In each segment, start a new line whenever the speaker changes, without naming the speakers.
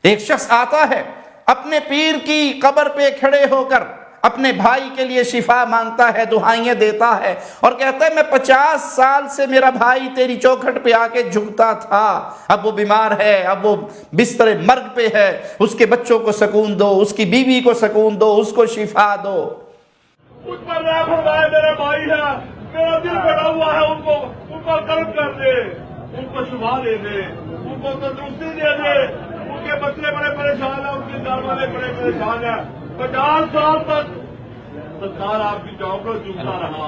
ایک شخص آتا ہے اپنے پیر کی قبر پہ کھڑے ہو کر اپنے بھائی کے لیے شفا مانگتا ہے، دعائیں دیتا ہے اور کہتا ہے میں 50 سال سے میرا بھائی تیری چوکھٹ پہ آ کے جھکتا تھا، اب وہ بیمار ہے، اب وہ بستر مرگ پہ ہے، اس کے بچوں کو سکون دو، اس کی بیوی کو سکون دو، اس کو شفا دو۔
مجھ پر رحم فرمائے، میرے بھائی ہے، میرا دل بڑا ہوا ہے، ان کو کرم کر دے، ان کو شفا دے دے، ان کو تندرستی دے دے، ان کے بچے بڑے پریشان ہیں، ان کے گھر والے بڑے پریشان ہیں۔ 50 سال تک سرکار آپ کی چوک کو چومتا رہا،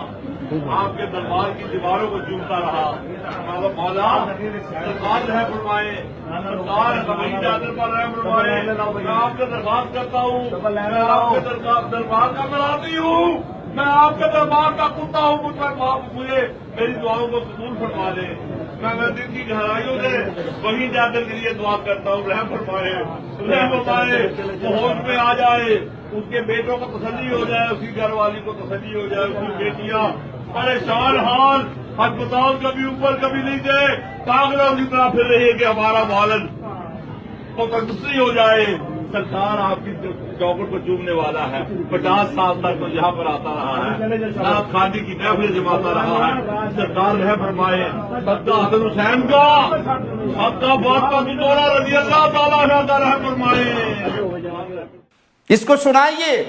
آپ کے دربار کی دیواروں کو چومتا رہا۔ مولا سرکار رحم فرمائے، سرکار ہماری چادر پر رحم فرمائے۔ میں آپ سے درخواست کرتا ہوں، میں آپ کے دربار کا مراتی ہوں، میں آپ کے دربار کا کتا ہوں، مجھ پر مجھے میری دعاؤں کو قبول فرما دے۔ میں دل کی گہرائیوں سے وہی چادر کے لیے دعا کرتا ہوں، رحم فرمائے، رحم فرمائے، وہ ہوش میں آ جائے، اس کے بیٹوں کو تسلی ہو جائے، اس کی گھر والی کو تسلی ہو جائے، اس کی بیٹیاں پریشان حال ہسپتال کبھی اوپر کبھی نیچے کاغذوں کی طرح پھر رہی ہے کہ ہمارا والد کو تسلی ہو جائے۔ سرکار آپ کی چوکٹ کو چومنے والا ہے، 50 سال تک تو یہاں پر آتا رہا ہے، آپ خاندی کی محفل جماتا رہا ہے۔ سرکار رحم فرمائے، صدقہ حسن حسین کا، صدقہ فاطمہ کی دوڑا رضی اللہ تعالیٰ عنہ رحم فرمائے۔
اس کو سنائیے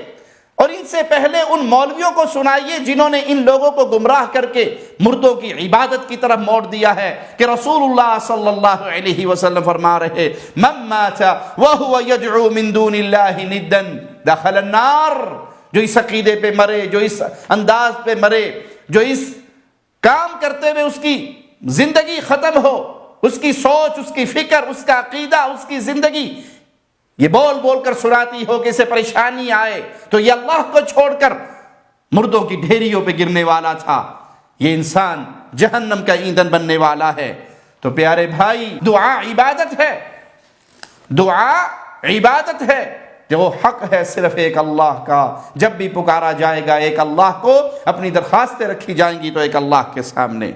اور ان سے پہلے ان مولویوں کو سنائیے جنہوں نے ان لوگوں کو گمراہ کر کے مردوں کی عبادت کی طرف موڑ دیا ہے کہ رسول اللہ صلی اللہ علیہ وسلم فرما رہے من مات وہو یدعو من دون اللہ ندا دخل النار۔ جو اس عقیدے پہ مرے، جو اس انداز پہ مرے، جو اس کام کرتے ہوئے اس کی زندگی ختم ہو، اس کی سوچ، اس کی فکر، اس کا عقیدہ، اس کی زندگی یہ بول بول کر سناتی ہو کہ اسے پریشانی آئے تو یہ اللہ کو چھوڑ کر مردوں کی ڈھیریوں پہ گرنے والا تھا، یہ انسان جہنم کا ایندھن بننے والا ہے۔ تو پیارے بھائی، دعا عبادت ہے، دعا عبادت ہے، جو حق ہے صرف ایک اللہ کا۔ جب بھی پکارا جائے گا ایک اللہ کو، اپنی درخواستیں رکھی جائیں گی تو ایک اللہ کے سامنے۔